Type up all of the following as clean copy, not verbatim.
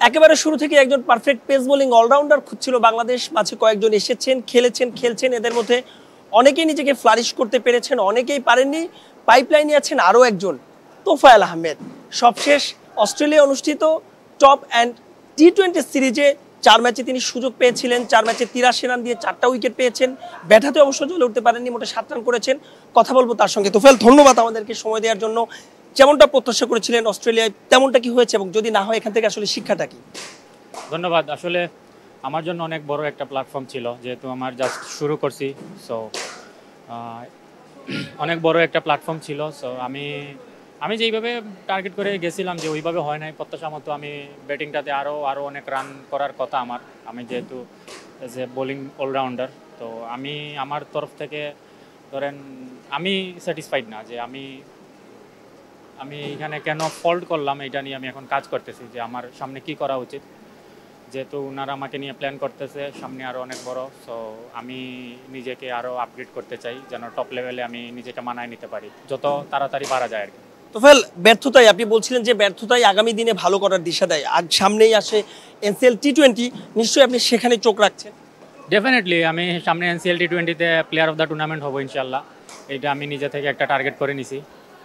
একেবারে শুরু থেকে একজন পারফেক্ট পেস বোলিং অলরাউন্ডার খুঁজছিল বাংলাদেশ, মাঝে কয়েকজন এসেছেন, খেলছেন। এদের মধ্যে অনেকেই নিজেকে ফ্লারিশ করতে পেরেছেন, অনেকেই পারেননি। পাইপলাইনে আছেন আরও একজন, তোফায়েল আহমেদ। সবশেষ অস্ট্রেলিয়া অনুষ্ঠিত টপ অ্যান্ড টি-20 সিরিজে 4 ম্যাচে তিনি সুযোগ পেয়েছিলেন। 4 ম্যাচে 83 রান দিয়ে 4টা উইকেট পেয়েছেন। ব্যাটাতে অবশ্য জ্বলে উঠতে পারেননি, মোটে 7 রান করেছেন। কথা বলবো তার সঙ্গে। তোফায়েল, ধন্যবাদ আমাদেরকে সময় দেওয়ার জন্য। যেমনটা প্রত্যাশা করেছিলেন অস্ট্রেলিয়ায়, তেমনটা কি হয়েছে, এবং যদি না হয় এখান থেকে আসলে শিক্ষাটা কি? ধন্যবাদ। আসলে আমার জন্য অনেক বড় একটা প্ল্যাটফর্ম ছিল, যেহেতু আমার জাস্ট শুরু করছি। সো অনেক বড় একটা প্ল্যাটফর্ম ছিল। সো আমি যেইভাবে টার্গেট করে গেছিলাম যে ওইভাবে হয় নাই প্রত্যাশা মতো। আমি ব্যাটিংটাতে আরও অনেক রান করার কথা আমার। আমি যেহেতু এজ এ বোলিং অলরাউন্ডার, তো আমার তরফ থেকে ধরেন আমি স্যাটিসফাইড না যে আমি এখানে কেন ফল্ট করলাম। এটা নিয়ে আমি এখন কাজ করতেছি যে আমার সামনে কি করা উচিত, যেহেতু ওনারা আমাকে নিয়ে প্ল্যান করতেছে সামনে আরও অনেক বড়। সো আমি নিজেকে আরও আপগ্রেড করতে চাই, যেন টপ লেভেলে আমি নিজেকে মানায় নিতে পারি, যত তাড়াতাড়ি পারা যায় আর কি। তোফায়েল, ব্যর্থতাই আপনি বলছিলেন যে ব্যর্থতাই আগামী দিনে ভালো করার দিশা দেয়। আজ সামনেই আসে এনসিএল টি-20, নিশ্চয়ই আপনি সেখানে চোখ রাখছেন। ডেফিনেটলি আমি সামনে এনসিএল টি-20তে প্লেয়ার অফ দ্য টুর্নামেন্ট হবো ইনশাল্লাহ। এটা আমি নিজে থেকে একটা টার্গেট করে নিছি।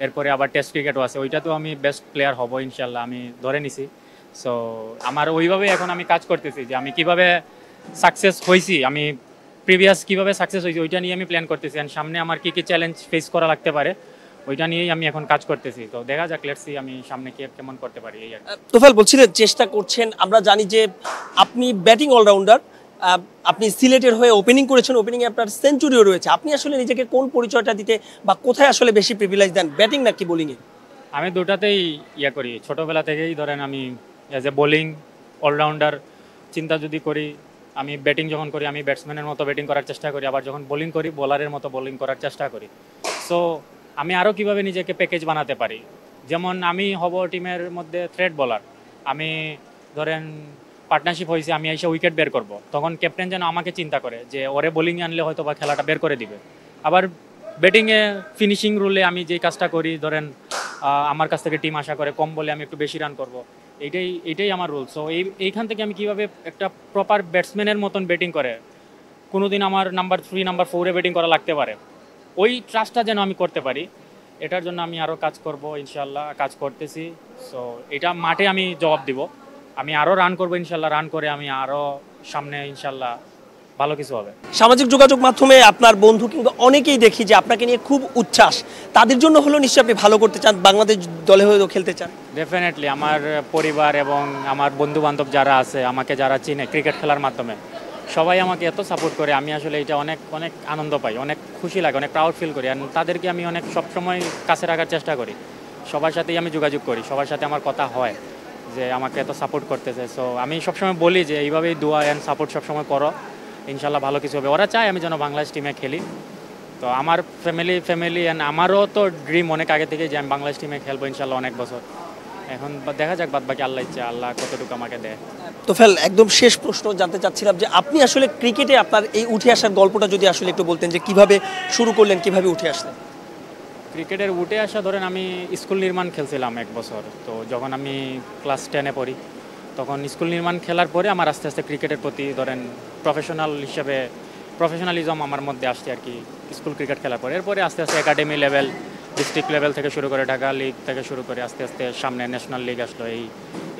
এরপরে আবার টেস্ট ক্রিকেটও আছে, ওইটাতেও আমি বেস্ট প্লেয়ার হবো ইনশাল্লাহ, আমি ধরে নিছি। সো আমার ওইভাবে এখন আমি কাজ করতেছি যে আমি কিভাবে সাকসেস হয়েছি, আমি প্রিভিয়াস কিভাবে সাকসেস হয়েছি ওইটা নিয়ে আমি প্ল্যান করতেছি। অ্যান্ড সামনে আমার কী কী চ্যালেঞ্জ ফেস করা লাগতে পারে ওইটা নিয়েই আমি এখন কাজ করতেছি। তো দেখা যাক, লেটস সি আমি সামনে কেমন করতে পারি এই আর কি। তোফায়েল, বলছিলেন চেষ্টা করছেন, আমরা জানি যে আপনি ব্যাটিং অলরাউন্ডার। আপনি সিলেটের হয়ে ওপেনিং করেছেন, ওপেনিংয়ে আপনার সেঞ্চুরিও রয়েছে। আপনি আসলে নিজেকে কোন পরিচয়টা দিতে বা কোথায় আসলে বেশি প্রিভিলেজ দেন, ব্যাটিং নাকি বোলিংয়ে? আমি দুটাতেই করি, ছোটোবেলা থেকেই ধরেন আমি অ্যাজ এ বোলিং অলরাউন্ডার চিন্তা যদি করি। আমি ব্যাটিং যখন করি আমি ব্যাটসম্যানের মতো ব্যাটিং করার চেষ্টা করি, আবার যখন বোলিং করি বোলারের মতো বোলিং করার চেষ্টা করি। সো আমি আরও কীভাবে নিজেকে প্যাকেজ বানাতে পারি, যেমন আমি হব টিমের মধ্যে থ্রেড বোলার। আমি ধরেন পার্টনারশিপ হয়েছে, আমি এসে উইকেট বের করব, তখন ক্যাপ্টেন যেন আমাকে চিন্তা করে যে ওরে বোলিংয়ে আনলে হয়তো বা খেলাটা বের করে দিবে। আবার ব্যাটিংয়ে ফিনিশিং রুলে আমি যেই কাজটা করি, ধরেন আমার কাছ থেকে টিম আশা করে কম বলে আমি একটু বেশি রান করব, এইটাই আমার রুল। সো এইখান থেকে আমি কীভাবে একটা প্রপার ব্যাটসম্যানের মতন ব্যাটিং করে কোনো দিন আমার নাম্বার 3 নাম্বার 4-এ ব্যাটিং করা লাগতে পারে, ওই ট্রাস্টটা যেন আমি করতে পারি, এটার জন্য আমি আরও কাজ করব ইনশাল্লাহ, কাজ করতেছি। সো এটা মাঠে আমি জবাব দিব, আমি আরও রান করবো ইনশাল্লাহ, রান করে আমি আরও সামনে ইনশাল্লাহ ভালো কিছু হবে। সামাজিক যোগাযোগ মাধ্যমে আপনার বন্ধু কিংবা অনেকেই দেখি যে আপনাকে নিয়ে খুব উচ্ছ্বাস, তাদের জন্য হলো নিশ্চয়ই আপনি ভালো করতে চান, বাংলাদেশ দলে হয়েও খেলতে চান। ডেফিনেটলি আমার পরিবার এবং আমার বন্ধু বান্ধব যারা আছে, আমাকে যারা চিনে ক্রিকেট খেলার মাধ্যমে, সবাই আমাকে এত সাপোর্ট করে, আমি আসলে এটা অনেক অনেক আনন্দ পাই, অনেক খুশি লাগে, অনেক প্রাউড ফিল করি। আর তাদেরকে আমি অনেক সবসময় কাছে রাখার চেষ্টা করি, সবার সাথেই আমি যোগাযোগ করি, সবার সাথে আমার কথা হয় যে আমাকে এত সাপোর্ট করতেছে। সো আমি সবসময় বলি যে এইভাবেই দোয়া অ্যান্ড সাপোর্ট সবসময় করো, ইনশাল্লাহ ভালো কিছু হবে। ওরা চায় আমি যেন বাংলাদেশ টিমে খেলি। তো আমার ফ্যামিলি অ্যান্ড আমারও তো ড্রিম অনেক আগে থেকে যে আমি বাংলাদেশ টিমে খেলবো ইনশাল্লাহ অনেক বছর। এখন দেখা যাক, বাদ বাকি আল্লাহ ইচ্ছা, আল্লাহ কতটুকু আমাকে দেয়। তোফায়েল, একদম শেষ প্রশ্ন জানতে চাচ্ছিলাম যে আপনি আসলে ক্রিকেটে আপনার এই উঠে আসার গল্পটা যদি আসলে একটু বলতেন, যে কিভাবে শুরু করলেন, কিভাবে উঠে আসলেন। ক্রিকেটের উঠে আসা ধরেন আমি স্কুল নির্মাণ খেলছিলাম 1 বছর। তো যখন আমি ক্লাস 10-এ পড়ি, তখন স্কুল নির্মাণ খেলার পরে আমার আস্তে আস্তে ক্রিকেটের প্রতি ধরেন প্রফেশনালিজম আমার মধ্যে আসছে আর কি, স্কুল ক্রিকেট খেলার পরে। এরপরে আস্তে আস্তে একাডেমি লেভেল, ডিস্ট্রিক্ট লেভেল থেকে শুরু করে ঢাকা লিগ থেকে শুরু করে আস্তে আস্তে সামনে ন্যাশনাল লিগ আসলো,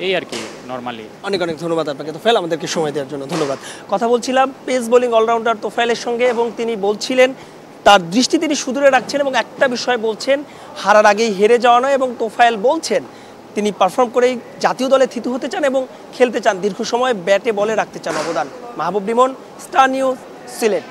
এই আর কি নর্মালি। অনেক অনেক ধন্যবাদ আপনাকে তোফায়েল, আমাদেরকে সময় দেওয়ার জন্য ধন্যবাদ। কথা বলছিলাম পেস বোলিং অলরাউন্ডার তোফায়েলের সঙ্গে, এবং তিনি বলছিলেন তার দৃষ্টি তিনি সুদূরে রাখছেন, এবং একটা বিষয় বলছেন, হারার আগেই হেরে যাওয়া নয়। এবং তোফায়েল বলছেন তিনি পারফর্ম করেই জাতীয় দলে থিতু হতে চান এবং খেলতে চান, দীর্ঘ সময় ব্যাটে বলে রাখতে চান অবদান। মাহবুব লিমন, স্টার নিউজ, সিলেট।